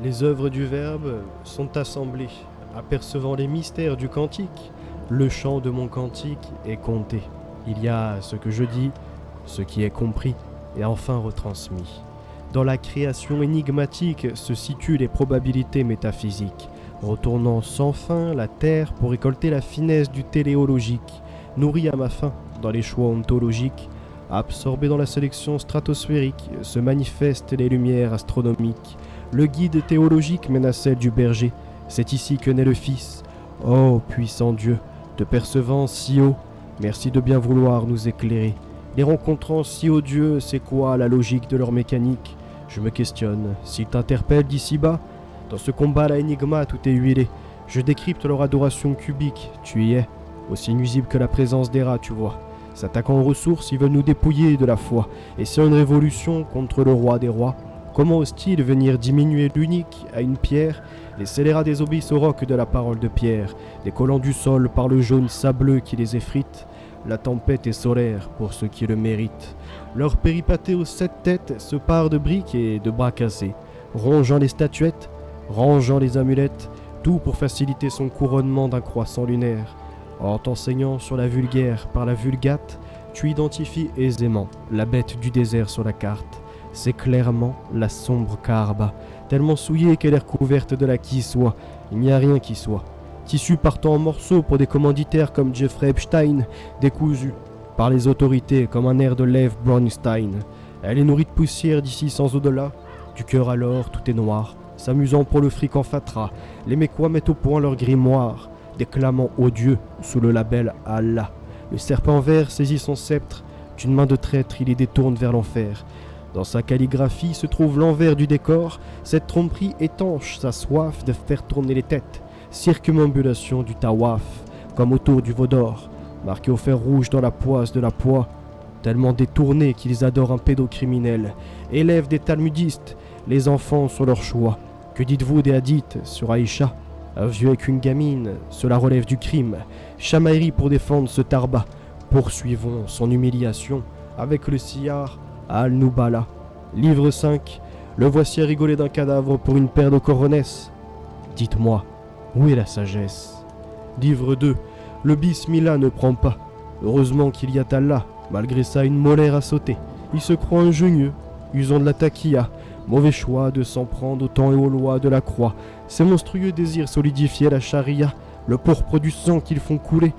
Les œuvres du Verbe sont assemblées, apercevant les mystères du cantique. Le chant de mon cantique est compté. Il y a ce que je dis, ce qui est compris et enfin retransmis. Dans la création énigmatique se situent les probabilités métaphysiques, retournant sans fin la terre pour récolter la finesse du téléologique, nourri à ma faim dans les choix ontologiques, absorbé dans la sélection stratosphérique, se manifestent les lumières astronomiques. Le guide théologique mène à celle du berger, c'est ici que naît le Fils. Ô puissant Dieu, te percevant si haut, merci de bien vouloir nous éclairer. Les rencontrant si odieux, c'est quoi la logique de leur mécanique? Je me questionne, s'ils t'interpellent d'ici bas, dans ce combat la énigma tout est huilé. Je décrypte leur adoration cubique, tu y es, aussi nuisible que la présence des rats, tu vois. S'attaquant aux ressources, ils veulent nous dépouiller de la foi. Et c'est une révolution contre le roi des rois. Comment osent-ils venir diminuer l'unique à une pierre? Les scélérats désobéissent au roc de la parole de Pierre, décollant du sol par le jaune sableux qui les effrite. La tempête est solaire pour ceux qui le méritent. Leur péripaté aux 7 têtes se part de briques et de bras cassés, rongeant les statuettes, rangeant les amulettes, tout pour faciliter son couronnement d'un croissant lunaire. En t'enseignant sur la vulgaire par la vulgate, tu identifies aisément la bête du désert sur la carte. C'est clairement la sombre Kaarba, tellement souillée qu'elle est recouverte de la qui soit. Il n'y a rien qui soit. Tissu partant en morceaux pour des commanditaires comme Jeffrey Epstein, décousu par les autorités comme un air de Lev Bronstein. Elle est nourrie de poussière d'ici sans au-delà. Du cœur alors, tout est noir, s'amusant pour le fric en fatras. Les Mécois mettent au point leur grimoire, déclamant au Dieu sous le label Allah. Le serpent vert saisit son sceptre, d'une main de traître il les détourne vers l'enfer. Dans sa calligraphie se trouve l'envers du décor, cette tromperie étanche sa soif de faire tourner les têtes. Circumambulation du tawaf, comme autour du veau d'or, marqué au fer rouge dans la poisse de la poix, tellement détournés qu'ils adorent un pédocriminel. Élèves des talmudistes, les enfants sur leur choix. Que dites-vous des hadiths sur Aïcha? Un vieux avec une gamine, cela relève du crime. Chamaillerie pour défendre ce tarba. Poursuivons son humiliation avec le siyar Al-Nubala. Livre 5. Le voici à rigoler d'un cadavre pour une paire de coronesses. Dites-moi, où est la sagesse? Livre 2. Le bismillah ne prend pas. Heureusement qu'il y a Allah. Malgré ça, une molaire à sauter. Il se croit ingénieux, usant de la taquilla. Mauvais choix de s'en prendre au temps et aux lois de la croix. Ces monstrueux désirs solidifiaient la charia, le pourpre du sang qu'ils font couler.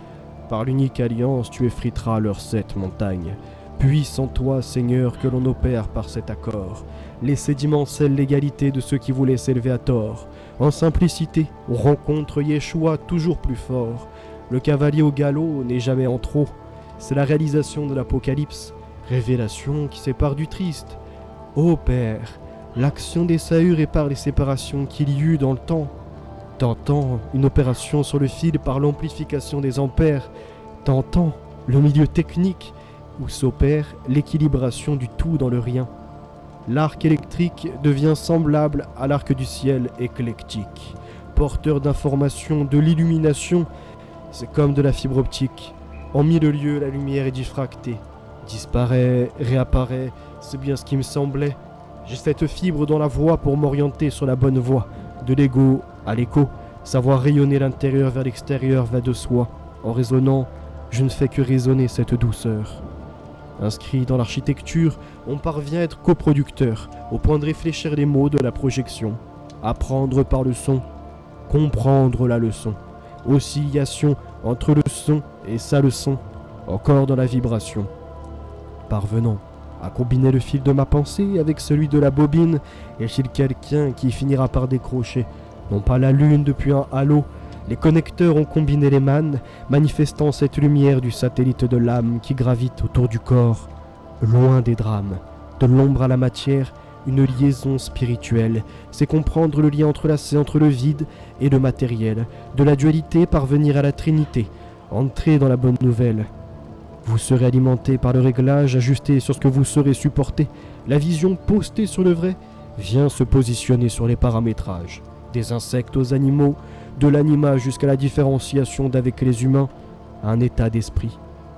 Par l'unique alliance, tu effriteras leurs 7 montagnes. Puis sans toi, Seigneur, que l'on opère par cet accord. Les sédiments scellent l'égalité de ceux qui voulaient s'élever à tort. En simplicité, on rencontre Yeshua toujours plus fort. Le cavalier au galop n'est jamais en trop. C'est la réalisation de l'Apocalypse, révélation qui sépare du triste. Ô Père, l'action des sahuts répare les séparations qu'il y eut dans le temps. T'entends une opération sur le fil par l'amplification des ampères. T'entends le milieu technique où s'opère l'équilibration du tout dans le rien. L'arc électrique devient semblable à l'arc du ciel éclectique. Porteur d'informations, de l'illumination, c'est comme de la fibre optique. En 1000 lieues, la lumière est diffractée. Disparaît, réapparaît, c'est bien ce qui me semblait. J'ai cette fibre dans la voix pour m'orienter sur la bonne voie. De l'ego à l'écho, savoir rayonner l'intérieur vers l'extérieur va de soi. En raisonnant, je ne fais que résonner cette douceur. Inscrit dans l'architecture, on parvient à être coproducteur, au point de réfléchir les mots de la projection. Apprendre par le son, comprendre la leçon. Oscillation entre le son et sa leçon, encore dans la vibration. Parvenant à combiner le fil de ma pensée avec celui de la bobine, est-il quelqu'un qui finira par décrocher, non pas la lune depuis un halo? Les connecteurs ont combiné les mannes, manifestant cette lumière du satellite de l'âme qui gravite autour du corps, loin des drames. De l'ombre à la matière, une liaison spirituelle, c'est comprendre le lien entrelacé entre le vide et le matériel, de la dualité parvenir à la trinité, entrer dans la bonne nouvelle. Vous serez alimenté par le réglage ajusté sur ce que vous saurez supporter. La vision postée sur le vrai vient se positionner sur les paramétrages. Des insectes aux animaux, de l'anima jusqu'à la différenciation d'avec les humains, un état d'esprit.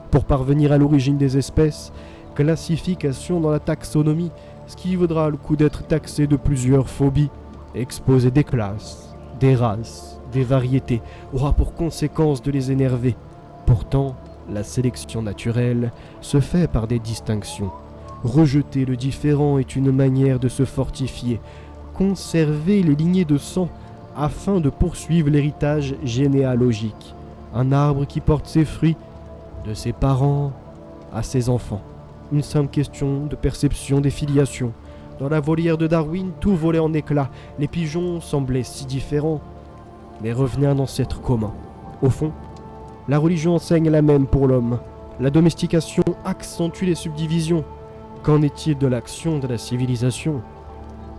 Pour parvenir à l'origine des espèces, classification dans la taxonomie, ce qui vaudra le coup d'être taxé de plusieurs phobies. exposer des classes, des races, des variétés, aura pour conséquence de les énerver. Pourtant, la sélection naturelle se fait par des distinctions. Rejeter le différent est une manière de se fortifier, conserver les lignées de sang afin de poursuivre l'héritage généalogique. Un arbre qui porte ses fruits de ses parents à ses enfants. Une simple question de perception des filiations. Dans la volière de Darwin, tout volait en éclats. Les pigeons semblaient si différents, mais revenaient à un ancêtre commun. Au fond, la religion enseigne la même pour l'homme. La domestication accentue les subdivisions. Qu'en est-il de l'action de la civilisation ?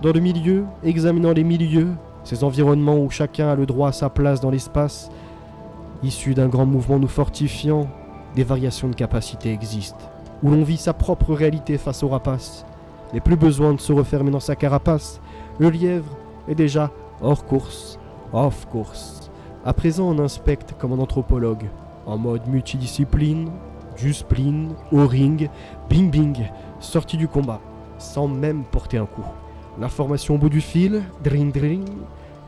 Dans le milieu, examinant les milieux, ces environnements où chacun a le droit à sa place dans l'espace, issus d'un grand mouvement nous fortifiant, des variations de capacité existent, où l'on vit sa propre réalité face aux rapaces. Mais plus besoin de se refermer dans sa carapace, le lièvre est déjà hors course, off course. À présent, on inspecte comme un anthropologue, en mode multidiscipline, du spleen, au ring, bing bing, sorti du combat, sans même porter un coup. L'information au bout du fil, dring dring,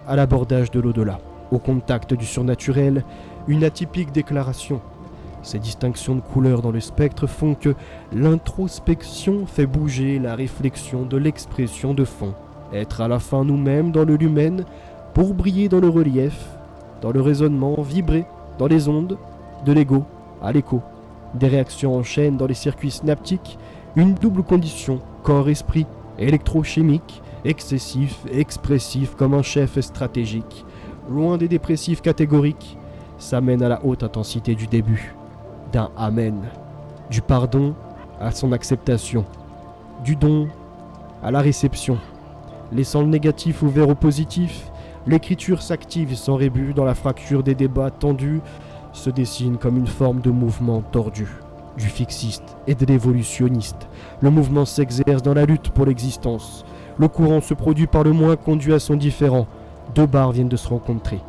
à l'abordage de l'au-delà. Au contact du surnaturel, une atypique déclaration. Ces distinctions de couleurs dans le spectre font que l'introspection fait bouger la réflexion de l'expression de fond. Être à la fin nous-mêmes dans le lumen pour briller dans le relief, dans le raisonnement, vibrer dans les ondes, de l'ego à l'écho. Des réactions en chaîne dans les circuits synaptiques, une double condition, corps-esprit, électrochimique, excessif, expressif comme un chef stratégique. Loin des dépressifs catégoriques, ça mène à la haute intensité du début, d'un amen, du pardon à son acceptation, du don à la réception. Laissant le négatif ouvert au positif, l'écriture s'active sans rébut dans la fracture des débats tendus, se dessine comme une forme de mouvement tordu. Du fixiste et de l'évolutionniste, le mouvement s'exerce dans la lutte pour l'existence. Le courant se produit par le moins conduit à son différent. Deux barres viennent de se rencontrer.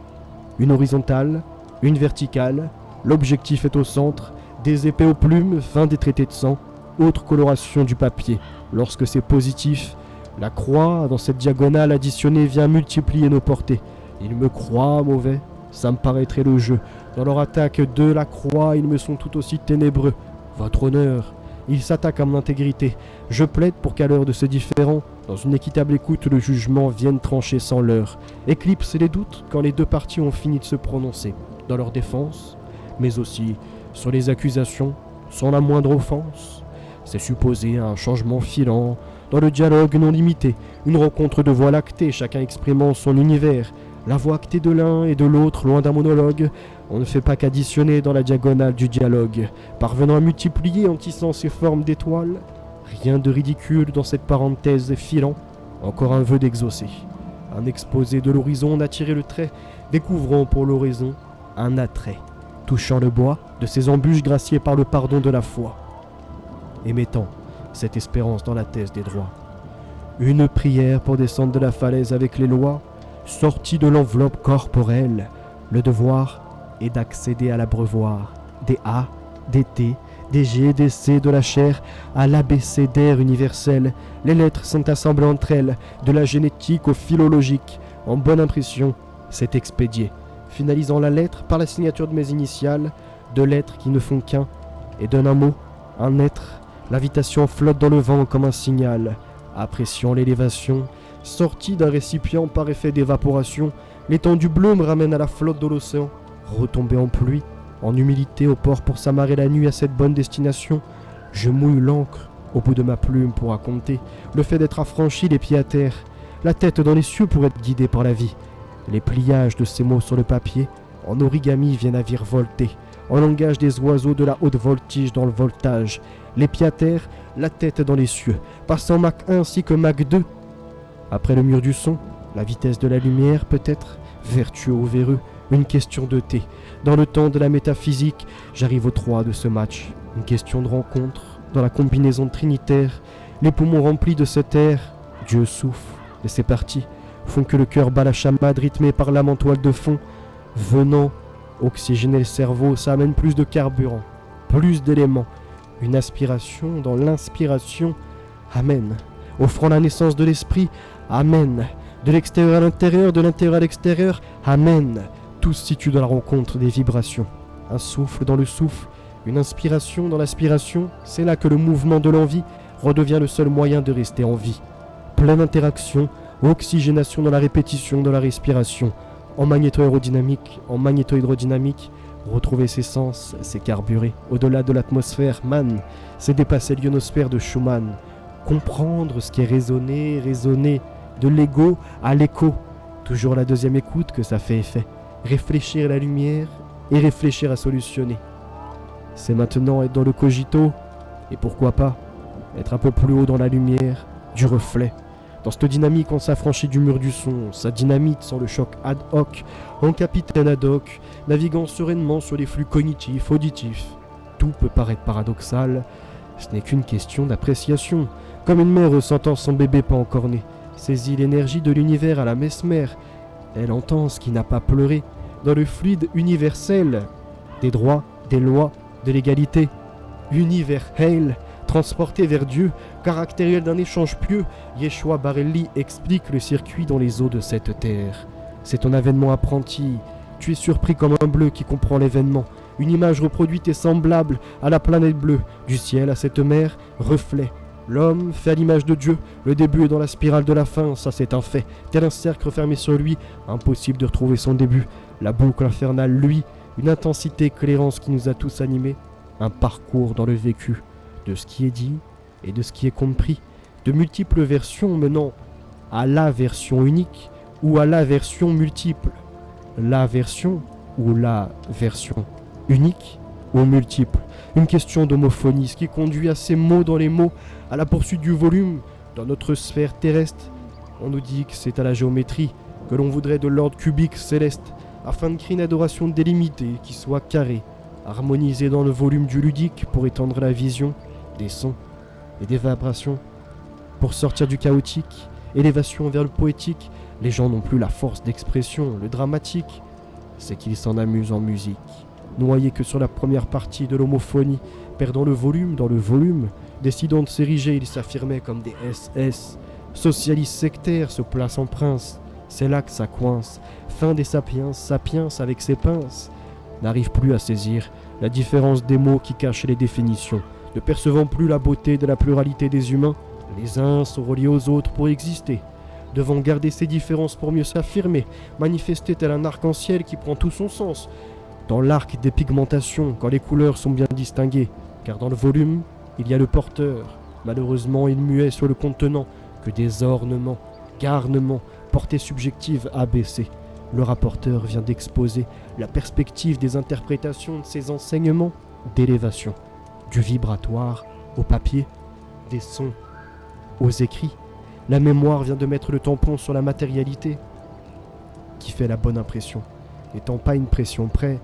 Une horizontale, une verticale, l'objectif est au centre, des épées aux plumes, fin des traités de sang, autre coloration du papier. Lorsque c'est positif, la croix, dans cette diagonale additionnée, vient multiplier nos portées. Ils me croient mauvais, ça me paraîtrait le jeu. Dans leur attaque de la croix, ils me sont tout aussi ténébreux. Votre honneur, ils s'attaquent à mon intégrité. Je plaide pour qu'à l'heure de ce différend, dans une équitable écoute, le jugement vienne trancher sans leurre. Éclipse les doutes quand les deux parties ont fini de se prononcer, dans leur défense, mais aussi sur les accusations, sans la moindre offense. C'est supposé un changement filant, dans le dialogue non limité, une rencontre de voix lactées, chacun exprimant son univers. La voix actée de l'un et de l'autre, loin d'un monologue, on ne fait pas qu'additionner dans la diagonale du dialogue, parvenant à multiplier en tissant ses formes d'étoiles. Rien de ridicule dans cette parenthèse filant, encore un vœu d'exaucer. Un exposé de l'horizon, on a tiré le trait, découvrant pour l'oraison un attrait, touchant le bois de ses embûches graciées par le pardon de la foi, et mettant cette espérance dans la thèse des droits. Une prière pour descendre de la falaise avec les lois, sortie de l'enveloppe corporelle, le devoir est d'accéder à l'abreuvoir, des A, des T, des G, des C de la chair à l'abécédaire universel. Les lettres sont assemblées entre elles, de la génétique au philologique. En bonne impression, c'est expédié, finalisant la lettre par la signature de mes initiales, deux lettres qui ne font qu'un, et donnent un mot, un être. L'invitation flotte dans le vent comme un signal, appréciant l'élévation, sortie d'un récipient par effet d'évaporation. L'étendue bleue me ramène à la flotte de l'océan, retombée en pluie, en humilité au port pour s'amarrer la nuit à cette bonne destination. Je mouille l'encre au bout de ma plume pour raconter le fait d'être affranchi les pieds à terre, la tête dans les cieux pour être guidé par la vie. Les pliages de ces mots sur le papier, en origami viennent à virevolter, en langage des oiseaux de la haute voltige dans le voltage. Les pieds à terre, la tête dans les cieux, passant Mach 1 ainsi que Mach 2. Après le mur du son, la vitesse de la lumière peut-être, vertueux ou véreux, une question de thé. Dans le temps de la métaphysique, j'arrive au 3 de ce match. Une question de rencontre, dans la combinaison trinitaire, les poumons remplis de cet air. Dieu souffle, et c'est parti, font que le cœur bat la chamade rythmée par l'âme en toile de fond. Venant oxygéner le cerveau, ça amène plus de carburant, plus d'éléments. Une aspiration dans l'inspiration. Amen. Offrant la naissance de l'esprit. Amen. De l'extérieur à l'intérieur, de l'intérieur à l'extérieur, amen. Tout se situe dans la rencontre des vibrations. Un souffle dans le souffle, une inspiration dans l'aspiration, c'est là que le mouvement de l'envie redevient le seul moyen de rester en vie. Pleine interaction, oxygénation dans la répétition de la respiration. En magnéto-aérodynamique, en magnéto-hydrodynamique, retrouver ses sens, c'est carburer. Au-delà de l'atmosphère, man, c'est dépasser l'ionosphère de Schumann. Comprendre ce qui est raisonner, de l'ego à l'écho. Toujours la deuxième écoute que ça fait effet. Réfléchir à la lumière et réfléchir à solutionner. C'est maintenant être dans le cogito, et pourquoi pas, être un peu plus haut dans la lumière, du reflet. Dans cette dynamique, on s'affranchit du mur du son, ça dynamite sans le choc ad hoc, en capitaine ad hoc, naviguant sereinement sur les flux cognitifs, auditifs. Tout peut paraître paradoxal, ce n'est qu'une question d'appréciation. Comme une mère ressentant son bébé pas encore né, saisit l'énergie de l'univers à la mesmer. Elle entend ce qui n'a pas pleuré, dans le fluide universel, des droits, des lois, de l'égalité. Univers Hail, transporté vers Dieu, caractériel d'un échange pieux, Yeshua Barelli explique le circuit dans les eaux de cette terre. C'est ton avènement apprenti, tu es surpris comme un bleu qui comprend l'événement. Une image reproduite et semblable à la planète bleue, du ciel à cette mer, reflet. L'homme fait à l'image de Dieu, le début est dans la spirale de la fin, ça c'est un fait. Tel un cercle fermé sur lui, impossible de retrouver son début. La boucle infernale, lui, une intensité éclairance qui nous a tous animés. Un parcours dans le vécu, de ce qui est dit et de ce qui est compris. De multiples versions menant à la version unique ou à la version multiple. La version ou la version unique ou multiple. Une question d'homophonie, ce qui conduit à ces mots dans les mots, à la poursuite du volume. Dans notre sphère terrestre, on nous dit que c'est à la géométrie que l'on voudrait de l'ordre cubique céleste, afin de créer une adoration délimitée qui soit carrée, harmonisée dans le volume du ludique pour étendre la vision des sons et des vibrations. Pour sortir du chaotique, élévation vers le poétique, les gens n'ont plus la force d'expression, le dramatique, c'est qu'ils s'en amusent en musique. Noyés que sur la première partie de l'homophonie, perdant le volume dans le volume, décidant de s'ériger, ils s'affirmaient comme des SS. Socialistes sectaires se placent en prince, c'est là que ça coince. Fin des sapiens, sapiens avec ses pinces, n'arrive plus à saisir la différence des mots qui cachent les définitions. Ne percevant plus la beauté de la pluralité des humains, les uns sont reliés aux autres pour exister. Devant garder ces différences pour mieux s'affirmer, manifester tel un arc-en-ciel qui prend tout son sens. Dans l'arc des pigmentations, quand les couleurs sont bien distinguées, car dans le volume, il y a le porteur. Malheureusement, il muet sur le contenant que des ornements, garnements, portée subjective abaissée. Le rapporteur vient d'exposer la perspective des interprétations de ces enseignements d'élévation, du vibratoire au papier, des sons aux écrits. La mémoire vient de mettre le tampon sur la matérialité qui fait la bonne impression. N'étant pas une pression près,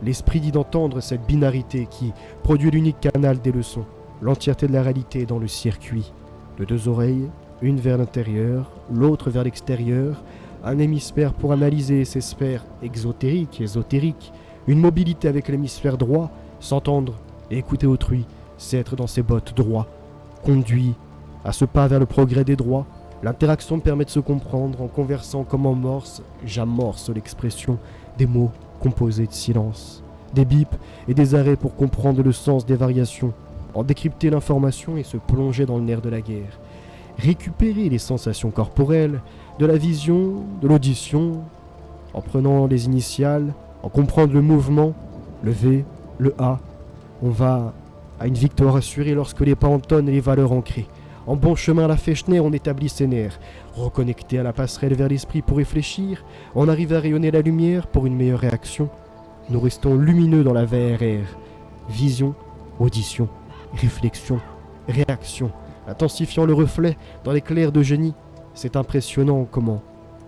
l'esprit dit d'entendre cette binarité qui produit l'unique canal des leçons. L'entièreté de la réalité est dans le circuit. De deux oreilles, une vers l'intérieur, l'autre vers l'extérieur, un hémisphère pour analyser ces sphères exotériques, ésotériques, une mobilité avec l'hémisphère droit, s'entendre et écouter autrui, c'est être dans ses bottes droit, conduit à ce pas vers le progrès des droits. L'interaction permet de se comprendre en conversant comme en morse, j'amorce l'expression des mots composés de silence, des bips et des arrêts pour comprendre le sens des variations, en décrypter l'information et se plonger dans le nerf de la guerre. Récupérer les sensations corporelles, de la vision, de l'audition, en prenant les initiales, en comprendre le mouvement, le V, le A. On va à une victoire assurée lorsque les pas entonnent et les valeurs ancrées. En bon chemin à la Fechner, on établit ses nerfs. Reconnecté à la passerelle vers l'esprit pour réfléchir, on arrive à rayonner la lumière pour une meilleure réaction. Nous restons lumineux dans la VRR. Vision, audition, réflexion, réaction, intensifiant le reflet dans l'éclair de génie. C'est impressionnant comment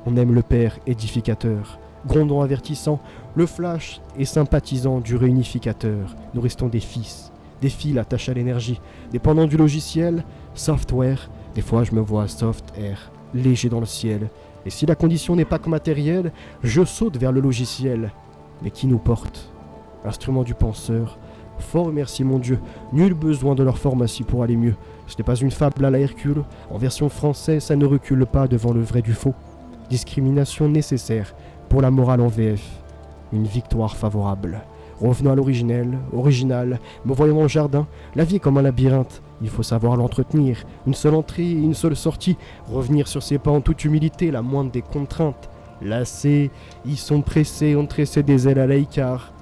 on aime le père édificateur, grondant avertissant, le flash et sympathisant du réunificateur. Nous restons des fils, des fils attachés à l'énergie, dépendants du logiciel, software. Des fois je me vois soft air, léger dans le ciel. Et si la condition n'est pas que matérielle, je saute vers le logiciel. Mais qui nous porte? Instrument du penseur. Fort merci mon Dieu, nul besoin de leur pharmacie pour aller mieux. Ce n'est pas une fable à la Hercule. En version française, ça ne recule pas devant le vrai du faux. discrimination nécessaire pour la morale en VF. Une victoire favorable. Revenons à original, me voyons dans le jardin, la vie est comme un labyrinthe, il faut savoir l'entretenir, une seule entrée et une seule sortie, revenir sur ses pas en toute humilité, la moindre des contraintes. Lassés, ils sont pressés, ont tressé des ailes à l'Aïcar,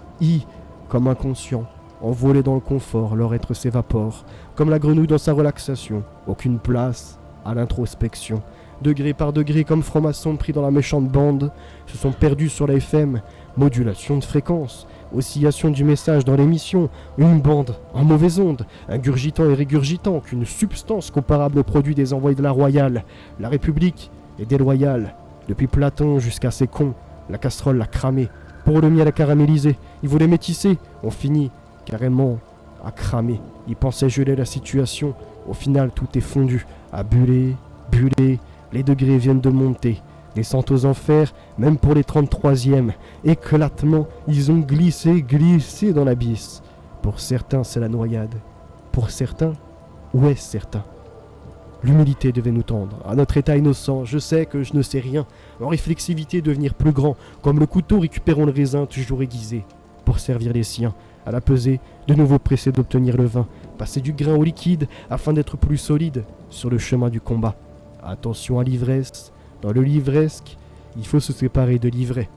comme inconscient, envolés dans le confort, leur être s'évapore, comme la grenouille dans sa relaxation, aucune place à l'introspection. Degré par degré, comme francs-maçons pris dans la méchante bande, se sont perdus sur la FM, modulation de fréquence, oscillation du message dans l'émission, une bande en mauvaise onde, ingurgitant et régurgitant qu'une substance comparable au produit des envoyés de la Royale. La République est déloyale, depuis Platon jusqu'à ses cons, la casserole l'a cramé, pour le miel à caraméliser, ils voulaient métisser, on finit carrément à cramer, ils pensaient geler la situation, au final tout est fondu, à buller, les degrés viennent de monter. Descente aux enfers, même pour les 33e. Éclatement, ils ont glissé dans l'abysse. Pour certains, c'est la noyade. Pour certains, où est-ce certain? L'humilité devait nous tendre. À notre état innocent, je sais que je ne sais rien. En réflexivité, devenir plus grand. Comme le couteau, récupérons le raisin, toujours aiguisé. Pour servir les siens. À la pesée, de nouveau pressé d'obtenir le vin. Passer du grain au liquide, afin d'être plus solide sur le chemin du combat. Attention à l'ivresse. Dans le livresque, il faut se séparer de l'ivraie.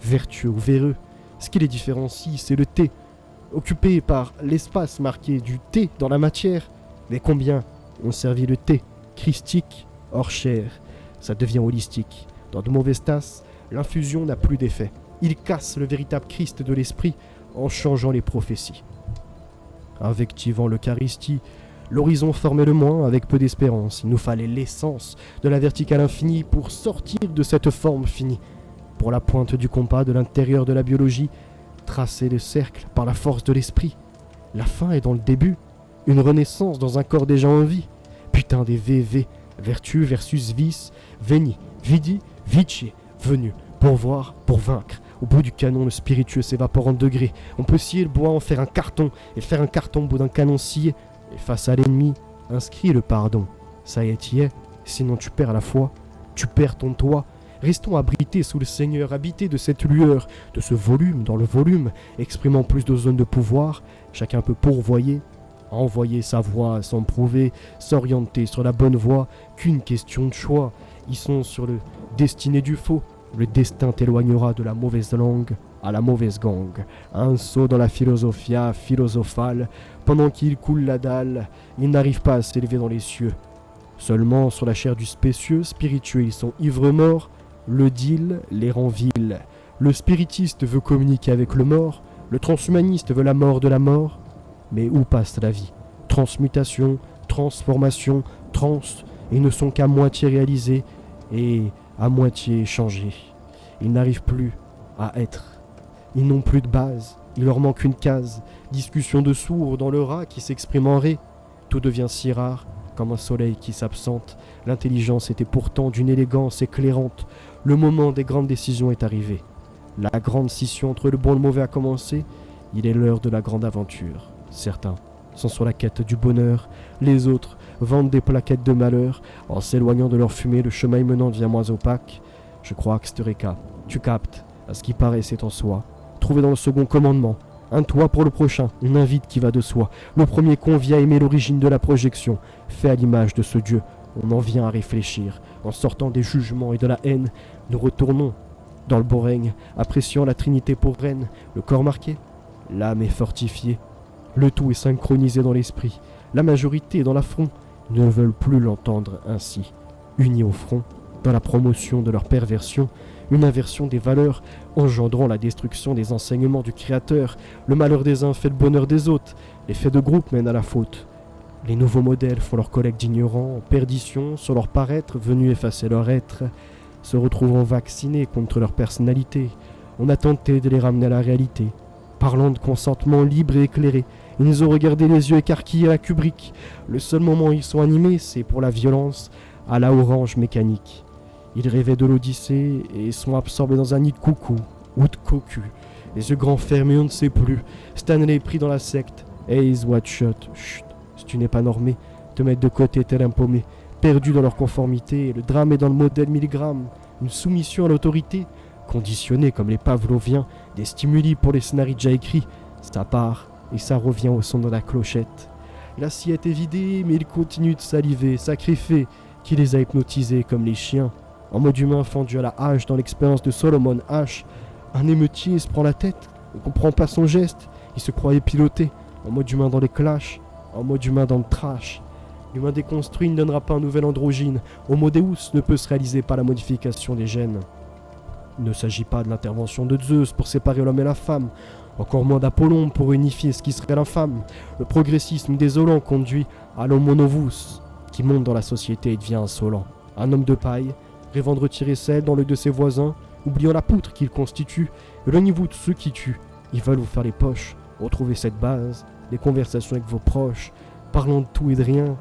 Vertueux ou véreux, ce qui les différencie, c'est le thé. Occupé par l'espace marqué du thé dans la matière. Mais combien ont servi le thé, christique, hors chair? Ça devient holistique. Dans de mauvaises tasses, l'infusion n'a plus d'effet. Il casse le véritable Christ de l'esprit en changeant les prophéties. Invectivant l'Eucharistie, l'horizon formait le moins avec peu d'espérance. Il nous fallait l'essence de la verticale infinie pour sortir de cette forme finie. Pour la pointe du compas de l'intérieur de la biologie, tracer le cercle par la force de l'esprit. La fin est dans le début, une renaissance dans un corps déjà en vie. Putain des VV, vertu versus vice, veni, vidi, vici, venu, pour voir, pour vaincre. Au bout du canon, le spiritueux s'évapore en degrés. On peut scier le bois, en faire un carton, et faire un carton au bout d'un canon scié. Et face à l'ennemi, inscris le pardon. Ça y est, t'y es. Sinon tu perds la foi, tu perds ton toit. Restons abrités sous le Seigneur, habités de cette lueur, de ce volume dans le volume, exprimant plus de zones de pouvoir. Chacun peut pourvoyer, envoyer sa voix sans prouver, s'orienter sur la bonne voie, qu'une question de choix. Ils sont sur le destiné du faux. Le destin t'éloignera de la mauvaise langue à la mauvaise gang. Un saut dans la philosophia philosophale, pendant qu'il coule la dalle, ils n'arrivent pas à s'élever dans les cieux. Seulement sur la chair du spécieux, spiritueux, ils sont ivres morts, le deal les rend vils. Le spiritiste veut communiquer avec le mort, le transhumaniste veut la mort de la mort. Mais où passe la vie? Transmutation, transformation, trans, ils ne sont qu'à moitié réalisés et à moitié changés. Ils n'arrivent plus à être. Ils n'ont plus de base, il leur manque une case. Discussion de sourds dans le rat qui s'exprime en ré. Tout devient si rare, comme un soleil qui s'absente. L'intelligence était pourtant d'une élégance éclairante. Le moment des grandes décisions est arrivé. La grande scission entre le bon et le mauvais a commencé. Il est l'heure de la grande aventure. Certains sont sur la quête du bonheur, les autres vendent des plaquettes de malheur. En s'éloignant de leur fumée, le chemin menant devient moins opaque. Je crois que Stureka, tu captes, à ce qui paraît c'est en soi. Trouvé dans le second commandement, un toit pour le prochain, une invite qui va de soi. Le premier convie à aimer l'origine de la projection, fait à l'image de ce Dieu. On en vient à réfléchir. En sortant des jugements et de la haine, nous retournons dans le bon règne, appréciant la Trinité pour reine. Le corps marqué, l'âme est fortifiée. Le tout est synchronisé dans l'esprit. La majorité dans l'affront ne veulent plus l'entendre ainsi. Unis au front, dans la promotion de leur perversion, une inversion des valeurs engendrant la destruction des enseignements du Créateur. Le malheur des uns fait le bonheur des autres. L'effet de groupe mène à la faute. Les nouveaux modèles font leurs collègues d'ignorants en perdition sur leur paraître, venus effacer leur être, se retrouvant vaccinés contre leur personnalité. On a tenté de les ramener à la réalité. Parlant de consentement libre et éclairé, ils nous ont regardé les yeux écarquillés à la Kubrick. Le seul moment où ils sont animés, c'est pour la violence à la orange mécanique. Ils rêvaient de l'Odyssée et sont absorbés dans un nid de coucou ou de cocu. Les yeux grands fermés, on ne sait plus. Stanley pris dans la secte. Eyes wide shut. Chut, si tu n'es pas normé, te mettre de côté tel un paumé. Perdu dans leur conformité, le drame est dans le modèle milligramme. une soumission à l'autorité, conditionnée comme les Pavloviens, des stimuli pour les scénarios déjà écrits. Ça part et ça revient au son de la clochette. L'assiette est vidée, mais il continue de saliver, sacré fait, qui les a hypnotisés comme les chiens. En mode humain fendu à la hache dans l'expérience de Solomon H, un émeutier se prend la tête, ne comprend pas son geste, il se croyait piloté, en mode humain dans les clashs, en mode humain dans le trash. L'humain déconstruit ne donnera pas un nouvel androgyne, Homo Deus ne peut se réaliser par la modification des gènes. Il ne s'agit pas de l'intervention de Zeus pour séparer l'homme et la femme, encore moins d'Apollon pour unifier ce qui serait l'infâme. Le progressisme désolant conduit à l'homo novus, qui monte dans la société et devient insolent. Un homme de paille, rêvant de retirer celle dans l'œil de ses voisins, oubliant la poutre qu'il constitue, éloignez-vous de ceux qui tuent. Ils veulent vous faire les poches. Retrouvez cette base, des conversations avec vos proches, parlant de tout et de rien,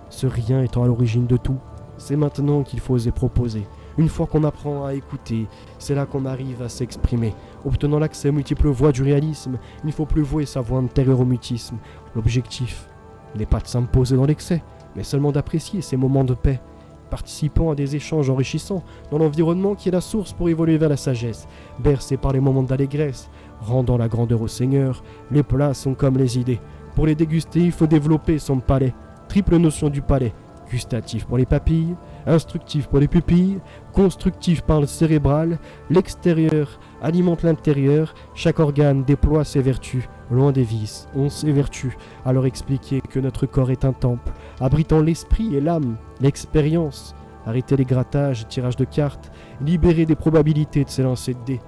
ce rien étant à l'origine de tout. C'est maintenant qu'il faut oser proposer. Une fois qu'on apprend à écouter, c'est là qu'on arrive à s'exprimer. Obtenant l'accès aux multiples voies du réalisme, il ne faut plus vouer sa voix intérieure au mutisme. L'objectif n'est pas de s'imposer dans l'excès, mais seulement d'apprécier ces moments de paix, participant à des échanges enrichissants dans l'environnement qui est la source pour évoluer vers la sagesse, bercé par les moments d'allégresse, rendant la grandeur au Seigneur. Les plats sont comme les idées. Pour les déguster, il faut développer son palais. Triple notion du palais. Gustatif pour les papilles, instructif pour les pupilles, constructif par le cérébral. L'extérieur alimente l'intérieur, chaque organe déploie ses vertus. Loin des vices, on ses vertus. Alors expliquer que notre corps est un temple, abritant l'esprit et l'âme, l'expérience. Arrêter les grattages et tirages de cartes, libérer des probabilités de s'élancer de dés,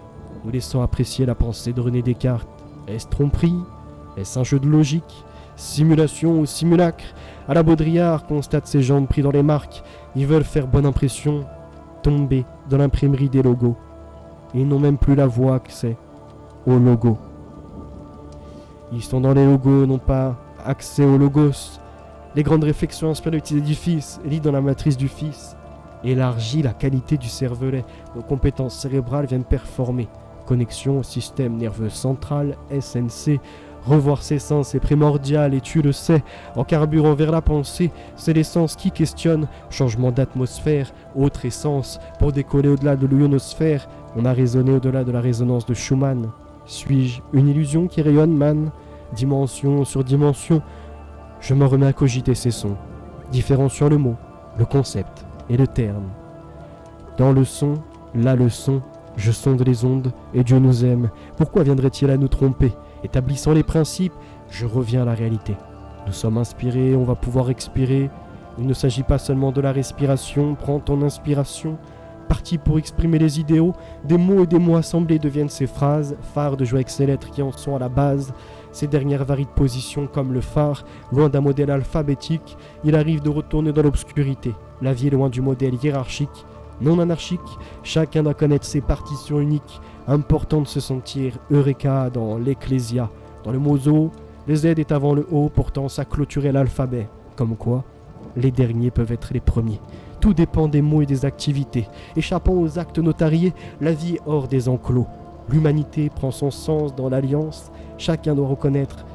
nous laissant apprécier la pensée de René Descartes. Est-ce tromperie? Est-ce un jeu de logique? Simulation ou simulacre? À la Baudrillard constate ses jambes pris dans les marques. Ils veulent faire bonne impression, tomber dans l'imprimerie des logos. Ils n'ont même plus la voix accès aux logos. Ils sont dans les logos, non pas accès aux logos. Les grandes réflexions inspirent de petits édifices, lit dans la matrice du Fils. Élargit la qualité du cervelet. Nos compétences cérébrales viennent performer. Connexion au système nerveux central, SNC. Revoir ses sens est primordial et tu le sais. En carburant vers la pensée, c'est l'essence qui questionne. Changement d'atmosphère, autre essence. Pour décoller au-delà de l'ionosphère, on a raisonné au-delà de la résonance de Schumann. Suis-je une illusion qui rayonne, man? Dimension sur dimension, je m'en remets à cogiter ces sons, différenciant le mot, le concept et le terme. Dans le son, la leçon, je sonde les ondes et Dieu nous aime. Pourquoi viendrait-il à nous tromper? Établissant les principes, je reviens à la réalité. Nous sommes inspirés, on va pouvoir expirer. Il ne s'agit pas seulement de la respiration, prends ton inspiration. Parti pour exprimer les idéaux, des mots et des mots assemblés deviennent ces phrases, phares de jouer avec ces lettres qui en sont à la base. Ces dernières varient de position comme le phare, loin d'un modèle alphabétique, il arrive de retourner dans l'obscurité. La vie est loin du modèle hiérarchique, non anarchique, chacun doit connaître ses partitions uniques. Important de se sentir Eureka dans l'Ecclésia. Dans le mot zo, le Z est avant le O, pourtant ça clôturait l'alphabet. Comme quoi, les derniers peuvent être les premiers. Tout dépend des mots et des activités. Échappant aux actes notariés, la vie est hors des enclos. L'humanité prend son sens dans l'alliance. Chacun doit reconnaître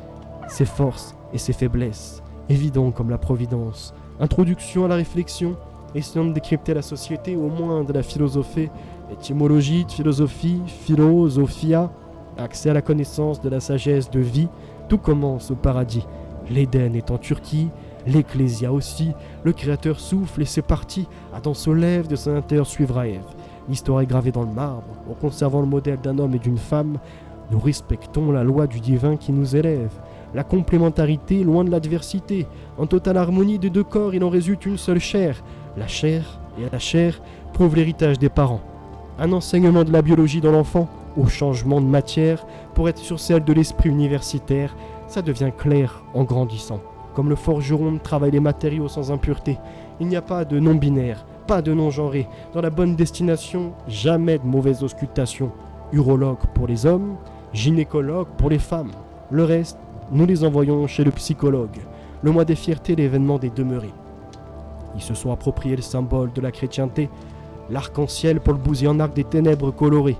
ses forces et ses faiblesses. Évident comme la providence. Introduction à la réflexion, essayant de décrypter la société, au moins de la philosopher. Étymologie de philosophie, philosophia, accès à la connaissance de la sagesse de vie, tout commence au paradis. L'Éden est en Turquie, l'Ecclésia aussi, le Créateur souffle et c'est parti. Adam se lève, de son intérieur suivra Ève. L'histoire est gravée dans le marbre, en conservant le modèle d'un homme et d'une femme, nous respectons la loi du divin qui nous élève. La complémentarité loin de l'adversité, en totale harmonie des deux corps, il en résulte une seule chair. La chair, et à la chair, prouve l'héritage des parents. Un enseignement de la biologie dans l'enfant, au changement de matière, pour être sur celle de l'esprit universitaire, ça devient clair en grandissant. Comme le forgeron travaille les matériaux sans impureté, il n'y a pas de non-binaire, pas de non-genré. Dans la bonne destination, jamais de mauvaise auscultation. Urologue pour les hommes, gynécologue pour les femmes. Le reste, nous les envoyons chez le psychologue. Le mois des fiertés, l'événement des demeurés. Ils se sont appropriés le symbole de la chrétienté, l'arc-en-ciel pour le bouser en arc des ténèbres colorées.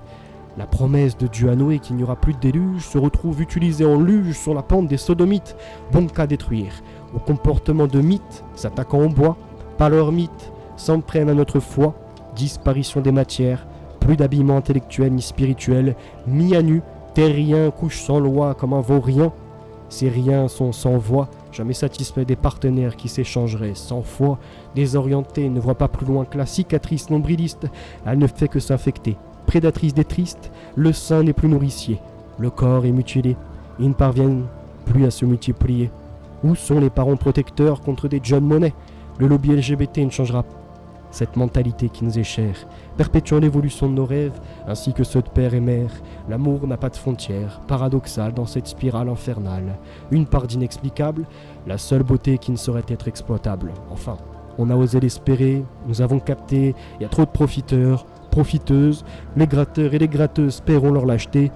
La promesse de Dieu à Noé qu'il n'y aura plus de déluge se retrouve utilisée en luge sur la pente des sodomites, bon qu'à détruire. Au comportement de mythes, s'attaquant au bois, pas leur mythe, s'en prennent à notre foi, disparition des matières, plus d'habillement intellectuel ni spirituel, mis à nu, terrien couche sans loi comme un vaurien. Ces riens sont sans voix, jamais satisfaits des partenaires qui s'échangeraient sans foi. Désorientée, ne voit pas plus loin que la cicatrice nombriliste, elle ne fait que s'infecter. Prédatrice des tristes, le sein n'est plus nourricier, le corps est mutilé, ils ne parviennent plus à se multiplier. Où sont les parents protecteurs contre des John Money? Le lobby LGBT ne changera pas cette mentalité qui nous est chère, perpétuant l'évolution de nos rêves, ainsi que ceux de père et mère. L'amour n'a pas de frontières, paradoxal dans cette spirale infernale. Une part d'inexplicable, la seule beauté qui ne saurait être exploitable. Enfin, on a osé l'espérer, nous avons capté, il y a trop de profiteurs, profiteuses, les gratteurs et les gratteuses paieront leur lâcheté.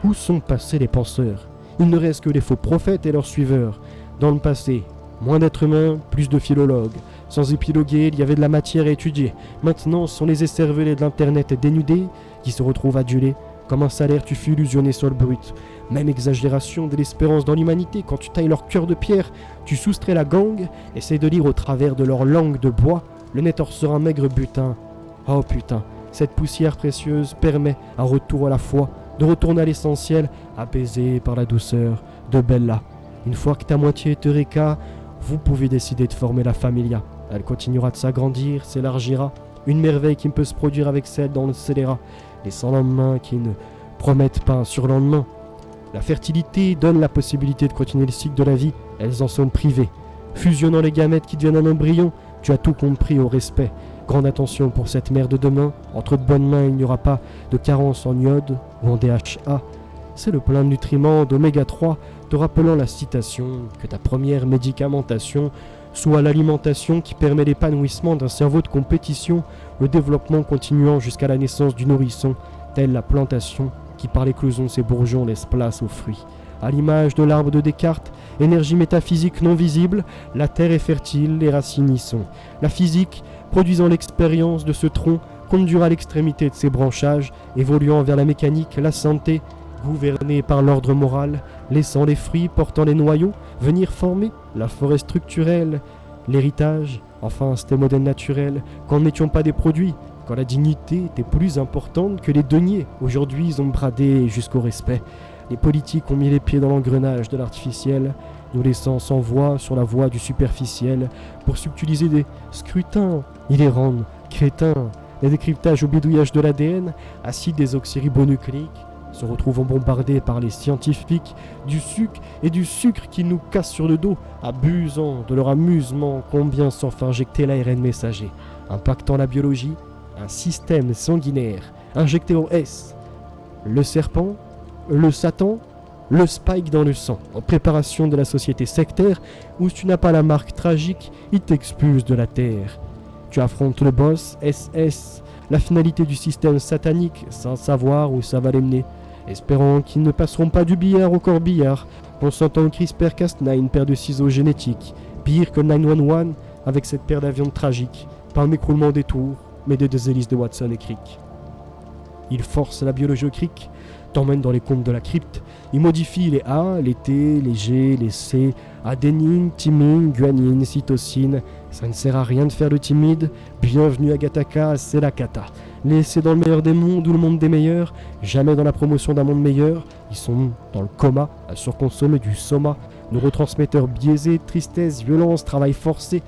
Où sont passés les penseurs? Il ne reste que les faux prophètes et leurs suiveurs. Dans le passé, moins d'êtres humains, plus de philologues. Sans épiloguer, il y avait de la matière à étudier. Maintenant, ce sont les écervelés de l'internet dénudés qui se retrouvent adulés. Comme un salaire, tu fus illusionné sur le brut. Même exagération de l'espérance dans l'humanité. Quand tu tailles leur cœur de pierre, tu soustrais la gangue. Essaye de lire au travers de leur langue de bois. Le net sera un maigre butin. Oh putain, cette poussière précieuse permet un retour à la foi, de retourner à l'essentiel, apaisé par la douceur de Bella. Une fois que ta moitié est Eureka, vous pouvez décider de former la familia. Elle continuera de s'agrandir, s'élargira. Une merveille qui ne peut se produire avec celle dans le scélérat. Les sans lendemain qui ne promettent pas un surlendemain. La fertilité donne la possibilité de continuer le cycle de la vie. Elles en sont privées. Fusionnant les gamètes qui deviennent un embryon, tu as tout compris au respect. Grande attention pour cette mère de demain. Entre de bonnes mains, il n'y aura pas de carence en iode ou en DHA. C'est le plein de nutriments d'oméga 3, te rappelant la citation que ta première médicamentation soit l'alimentation qui permet l'épanouissement d'un cerveau de compétition, le développement continuant jusqu'à la naissance du nourrisson, telle la plantation qui par l'éclosion de ses bourgeons laisse place aux fruits. À l'image de l'arbre de Descartes, énergie métaphysique non visible, la terre est fertile, les racines y sont. La physique, produisant l'expérience de ce tronc, conduira à l'extrémité de ses branchages, évoluant vers la mécanique, la santé, gouvernée par l'ordre moral, laissant les fruits portant les noyaux venir former la forêt structurelle, l'héritage, enfin c'était modèle naturel, quand nous n'étions pas des produits, quand la dignité était plus importante que les deniers. Aujourd'hui ils ont bradé jusqu'au respect. Les politiques ont mis les pieds dans l'engrenage de l'artificiel, nous laissant sans voix sur la voie du superficiel, pour subtiliser des scrutins, ils les rendent crétins. Les décryptages au bidouillage de l'ADN, acides désoxyribonucléiques, se retrouvant bombardés par les scientifiques du sucre et du sucre qui nous cassent sur le dos, abusant de leur amusement, combien s'en fait injecter l'ARN messager, impactant la biologie, un système sanguinaire injecté au S, le serpent, le Satan, le spike dans le sang, en préparation de la société sectaire où tu n'as pas la marque tragique, il t'expulse de la terre. Tu affrontes le boss, SS, la finalité du système satanique, sans savoir où ça va les mener, espérant qu'ils ne passeront pas du billard au corbillard, consentant au CRISPR-Cas9, une paire de ciseaux génétiques, pire que 911 avec cette paire d'avions tragiques, pas un écroulement des tours, mais des deux hélices de Watson et Crick. Il force la biologie au Crick, t'emmène dans les contes de la crypte, il modifie les A, les T, les G, les C, adénine, thymine, guanine, cytosine. Ça ne sert à rien de faire le timide. Bienvenue à Gattaca, c'est la cata. Laissés dans le meilleur des mondes ou le monde des meilleurs, jamais dans la promotion d'un monde meilleur. Ils sont dans le coma, à surconsommer du soma. Neurotransmetteurs biaisés, tristesse, violence, travail forcé.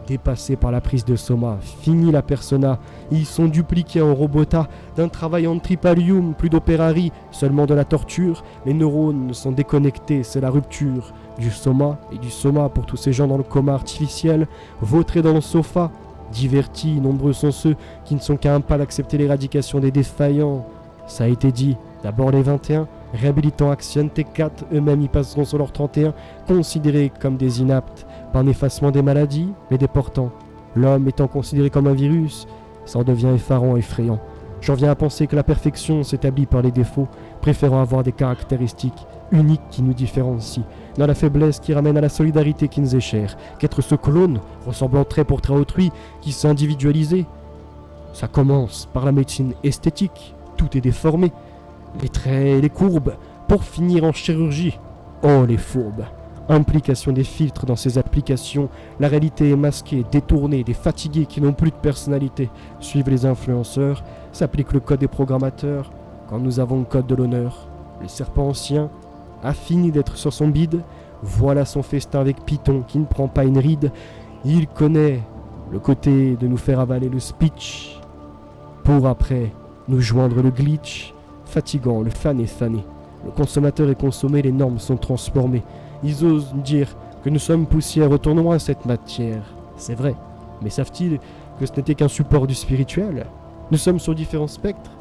Dépassés par la prise de soma, fini la persona. Ils sont dupliqués en robota, d'un travail en tripalium, plus d'opérari, seulement de la torture. Les neurones sont déconnectés, c'est la rupture du soma et du soma pour tous ces gens dans le coma artificiel, vautrés dans le sofa. Divertis, nombreux sont ceux qui ne sont qu'à un pas d'accepter l'éradication des défaillants. Ça a été dit, d'abord les 21, réhabilitants Action T4, eux-mêmes y passeront sur leurs 31, considérés comme des inaptes, par un effacement des maladies, mais des portants. L'homme étant considéré comme un virus, ça en devient effarant et effrayant. J'en viens à penser que la perfection s'établit par les défauts, préférant avoir des caractéristiques uniques qui nous différencient, dans la faiblesse qui ramène à la solidarité qui nous est chère, qu'être ce clone, ressemblant trait pour trait à autrui, qui s'est individualisé. Ça commence par la médecine esthétique, tout est déformé, les traits et les courbes, pour finir en chirurgie. Oh les fourbes! Implication des filtres dans ces applications, la réalité est masquée, détournée, des fatigués qui n'ont plus de personnalité suivent les influenceurs, s'applique le code des programmateurs quand nous avons le code de l'honneur. Le serpent ancien a fini d'être sur son bide, voilà son festin avec Python qui ne prend pas une ride, il connaît le côté de nous faire avaler le speech, pour après nous joindre le glitch, fatigant, le fan est fané, le consommateur est consommé, les normes sont transformées. Ils osent dire que nous sommes poussière, retournons à cette matière. C'est vrai, mais savent-ils que ce n'était qu'un support du spirituel ? Nous sommes sur différents spectres,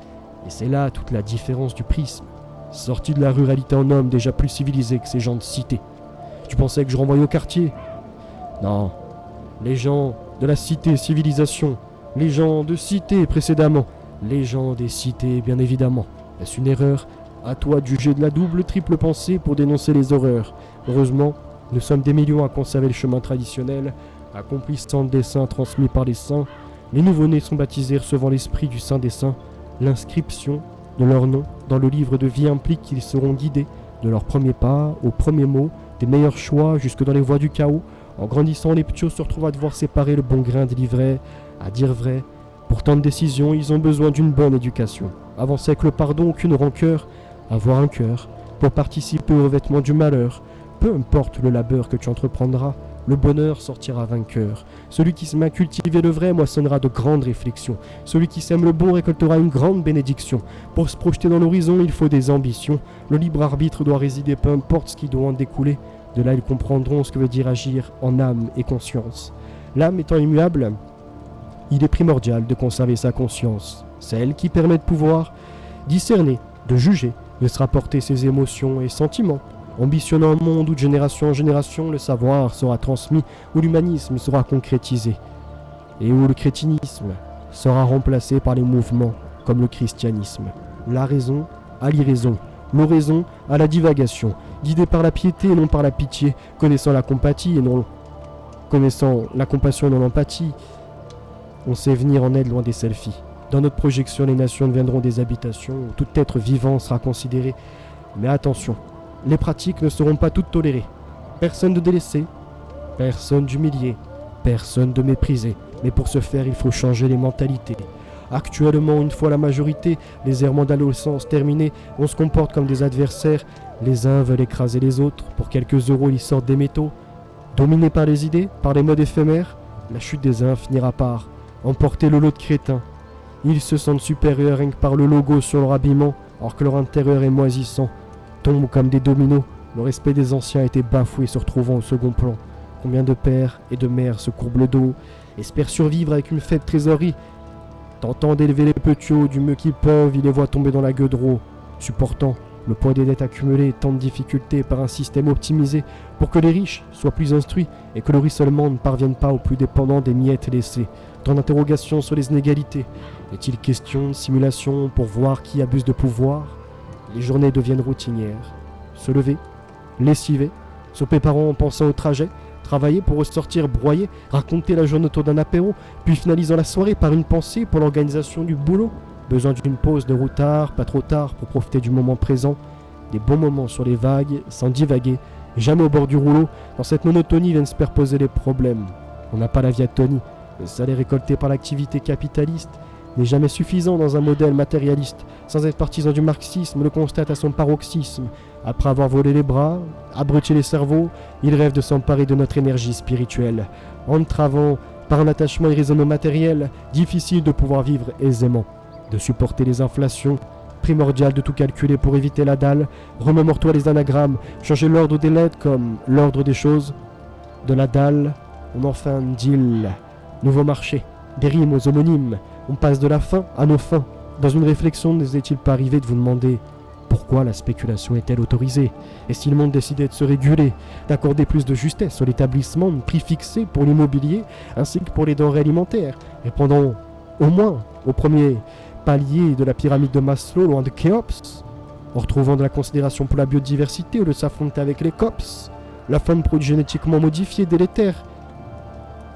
et c'est là toute la différence du prisme. Sorti de la ruralité en homme déjà plus civilisé que ces gens de cité. Tu pensais que je renvoyais au quartier ? Non, les gens de la cité civilisation, les gens de cité précédemment, les gens des cités bien évidemment. Est-ce une erreur ? À toi de juger de la double, triple pensée pour dénoncer les horreurs. Heureusement, nous sommes des millions à conserver le chemin traditionnel, accomplissant le dessein transmis par les saints. Les nouveau-nés sont baptisés recevant l'esprit du Saint des Saints. L'inscription de leur nom dans le livre de vie implique qu'ils seront guidés de leurs premiers pas aux premiers mots, des meilleurs choix jusque dans les voies du chaos. En grandissant, les ptios se retrouvent à devoir séparer le bon grain des livrets, à dire vrai. Pour tant de décisions, ils ont besoin d'une bonne éducation. Avancer avec le pardon, aucune rancœur, avoir un cœur pour participer au revêtement du malheur. Peu importe le labeur que tu entreprendras, le bonheur sortira vainqueur. Celui qui se met à cultiver le vrai moissonnera de grandes réflexions. Celui qui sème le bon récoltera une grande bénédiction. Pour se projeter dans l'horizon, il faut des ambitions. Le libre arbitre doit résider, peu importe ce qui doit en découler. De là, ils comprendront ce que veut dire agir en âme et conscience. L'âme étant immuable, il est primordial de conserver sa conscience. C'est elle qui permet de pouvoir discerner, de juger, de se rapporter ses émotions et sentiments. Ambitionnant un monde où de génération en génération le savoir sera transmis, où l'humanisme sera concrétisé, et où le crétinisme sera remplacé par les mouvements comme le christianisme. La raison à l'irraison, l'oraison à la divagation, guidé par la piété et non par la pitié, connaissant la compassion et non l'empathie, on sait venir en aide loin des selfies. Dans notre projection, les nations deviendront des habitations où tout être vivant sera considéré. Mais attention, les pratiques ne seront pas toutes tolérées. Personne de délaissé, personne d'humilié, personne de méprisé. Mais pour ce faire, il faut changer les mentalités. Actuellement, une fois la majorité, les errements d'adolescence terminés, on se comporte comme des adversaires. Les uns veulent écraser les autres. Pour quelques euros, ils sortent des métaux. Dominés par les idées, par les modes éphémères, la chute des uns finira par emporter le lot de crétins. Ils se sentent supérieurs rien que par le logo sur leur habillement, alors que leur intérieur est moisissant. Tombent comme des dominos. Le respect des anciens a été bafoué, se retrouvant au second plan. Combien de pères et de mères se courbent le dos, espèrent survivre avec une faible trésorerie, tentant d'élever les petits du mieux qu'ils peuvent, ils les voient tomber dans la gueule de roue, supportant le poids des dettes accumulées et tant de difficultés par un système optimisé pour que les riches soient plus instruits et que le ruissellement ne parvienne pas aux plus dépendants des miettes laissées. Tant d'interrogations sur les inégalités. Est-il question de simulation pour voir qui abuse de pouvoir ? Les journées deviennent routinières. Se lever, lessiver, se préparant en pensant au trajet, travailler pour ressortir broyer, raconter la journée autour d'un apéro, puis finalisant la soirée par une pensée pour l'organisation du boulot. Besoin d'une pause de routard, pas trop tard pour profiter du moment présent. Des bons moments sur les vagues, sans divaguer, jamais au bord du rouleau. Dans cette monotonie viennent se perposer les problèmes. On n'a pas la vie à Tony. Le salaire récolté par l'activité capitaliste n'est jamais suffisant dans un modèle matérialiste. Sans être partisan du marxisme, le constate à son paroxysme. Après avoir volé les bras, abruti les cerveaux, il rêve de s'emparer de notre énergie spirituelle. Entravant par un attachement irraisonnable matériel, difficile de pouvoir vivre aisément. De supporter les inflations, primordial de tout calculer pour éviter la dalle. Remémore-toi les anagrammes, changer l'ordre des lettres comme l'ordre des choses. De la dalle, on en fait un deal. Nouveau marché, des rimes aux homonymes. On passe de la fin à nos fins. Dans une réflexion, ne vous est-il pas arrivé de vous demander pourquoi la spéculation est-elle autorisée? Et si le monde décidait de se réguler, d'accorder plus de justesse sur l'établissement de prix fixés pour l'immobilier ainsi que pour les denrées alimentaires, répondant au moins au premier palier de la pyramide de Maslow, loin de Khéops, en retrouvant de la considération pour la biodiversité au lieu de s'affronter avec les cops, la fin de produits génétiquement modifiés délétères,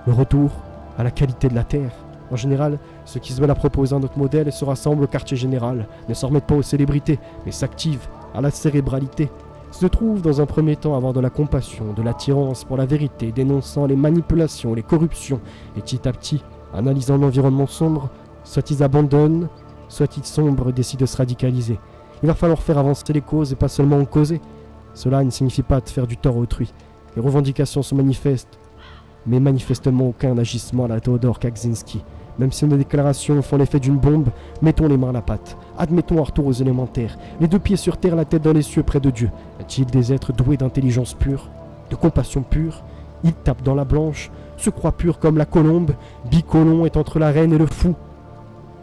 le retour à la qualité de la terre. En général, ceux qui se veulent à proposer un autre modèle se rassemblent au quartier général, ne s'en remettent pas aux célébrités, mais s'activent à la cérébralité. se trouve dans un premier temps à avoir de la compassion, de l'attirance pour la vérité, dénonçant les manipulations, les corruptions, et petit à petit, analysant l'environnement sombre, soit ils abandonnent, soit ils sombres et décident de se radicaliser. Il va falloir faire avancer les causes et pas seulement en causer. Cela ne signifie pas de faire du tort à autrui. Les revendications se manifestent, mais manifestement aucun agissement à la Théodore Kaczynski. Même si nos déclarations font l'effet d'une bombe, mettons les mains à la pâte. Admettons un retour aux élémentaires. Les deux pieds sur terre, la tête dans les cieux près de Dieu. Y a-t-il des êtres doués d'intelligence pure, de compassion pure? Ils tapent dans la blanche, se croient purs comme la colombe. Bicolon est entre la reine et le fou.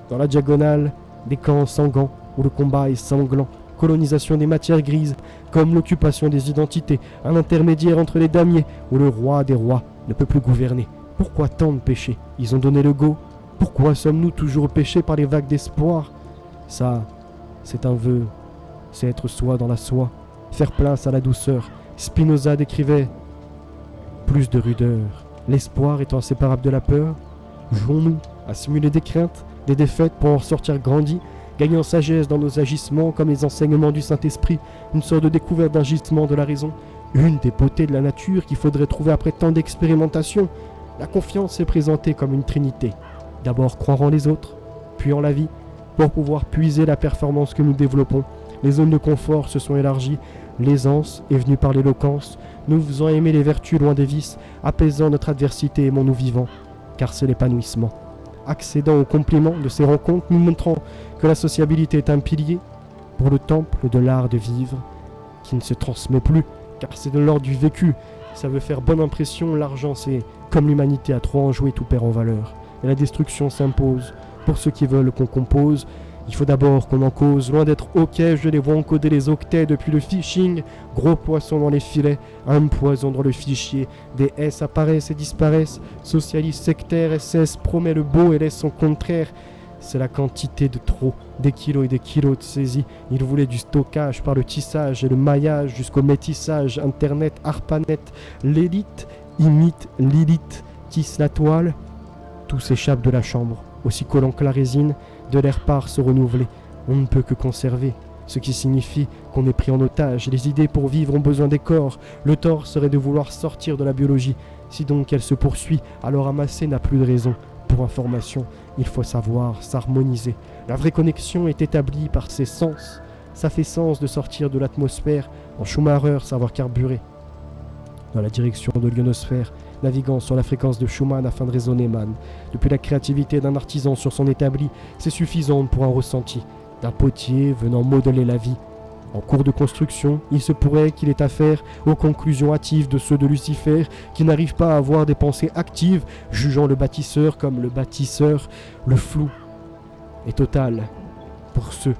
Dans la diagonale, des camps sanguins où le combat est sanglant. Colonisation des matières grises, comme l'occupation des identités. Un intermédiaire entre les damiers où le roi des rois ne peut plus gouverner. Pourquoi tant de péchés? Ils ont donné le go. Pourquoi sommes-nous toujours péchés par les vagues d'espoir? Ça, c'est un vœu. C'est être soi dans la soie. Faire place à la douceur. Spinoza décrivait plus de rudeur. L'espoir étant inséparable de la peur. Jouons-nous à simuler des craintes, des défaites pour en ressortir grandis, gagnant sagesse dans nos agissements comme les enseignements du Saint-Esprit, une sorte de découverte d'un gisement de la raison, une des beautés de la nature qu'il faudrait trouver après tant d'expérimentation. La confiance est présentée comme une trinité. D'abord croire en les autres, puis en la vie, pour pouvoir puiser la performance que nous développons. Les zones de confort se sont élargies, l'aisance est venue par l'éloquence, nous faisant aimer les vertus loin des vices, apaisant notre adversité, aimons-nous vivants, car c'est l'épanouissement. Accédant au compliment de ces rencontres, nous montrant que la sociabilité est un pilier pour le temple de l'art de vivre, qui ne se transmet plus, car c'est de l'ordre du vécu. Ça veut faire bonne impression, l'argent c'est comme l'humanité a trop enjoué, tout perd en valeur. Et la destruction s'impose. Pour ceux qui veulent qu'on compose, il faut d'abord qu'on en cause. Loin d'être ok, je les vois encoder les octets depuis le phishing. Gros poisson dans les filets, un poison dans le fichier. Des S apparaissent et disparaissent. Socialiste sectaire, SS promet le beau et laisse son contraire. C'est la quantité de trop, des kilos et des kilos de saisie. Il voulait du stockage par le tissage et le maillage jusqu'au métissage. Internet, ARPANET, l'élite imite l'élite, tisse la toile. Tout s'échappe de la chambre, aussi collant que la résine, de l'air part se renouveler. On ne peut que conserver, ce qui signifie qu'on est pris en otage. Les idées pour vivre ont besoin des corps. Le tort serait de vouloir sortir de la biologie. Si donc elle se poursuit, alors amasser n'a plus de raison. Pour information, il faut savoir s'harmoniser. La vraie connexion est établie par ses sens. Ça fait sens de sortir de l'atmosphère, en Schumacher savoir carburer. Dans la direction de l'ionosphère, naviguant sur la fréquence de Schumann afin de raisonner man. Depuis la créativité d'un artisan sur son établi, c'est suffisant pour un ressenti. D'un potier venant modeler la vie. En cours de construction, il se pourrait qu'il ait affaire aux conclusions hâtives de ceux de Lucifer qui n'arrivent pas à avoir des pensées actives, jugeant le bâtisseur comme le bâtisseur. Le flou est total pour ceux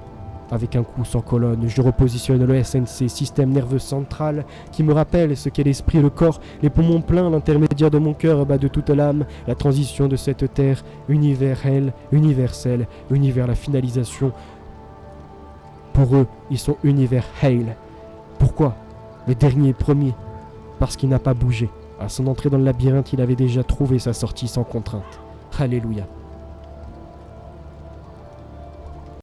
avec un coup sans colonne. Je repositionne le SNC, système nerveux central, qui me rappelle ce qu'est l'esprit et le corps, les poumons pleins, l'intermédiaire de mon cœur, bas de toute l'âme, la transition de cette terre, univers réel, universel, univers la finalisation. Pour eux, ils sont univers Hail. Pourquoi? Le dernier premier. Parce qu'il n'a pas bougé. À son entrée dans le labyrinthe, il avait déjà trouvé sa sortie sans contrainte. Alléluia.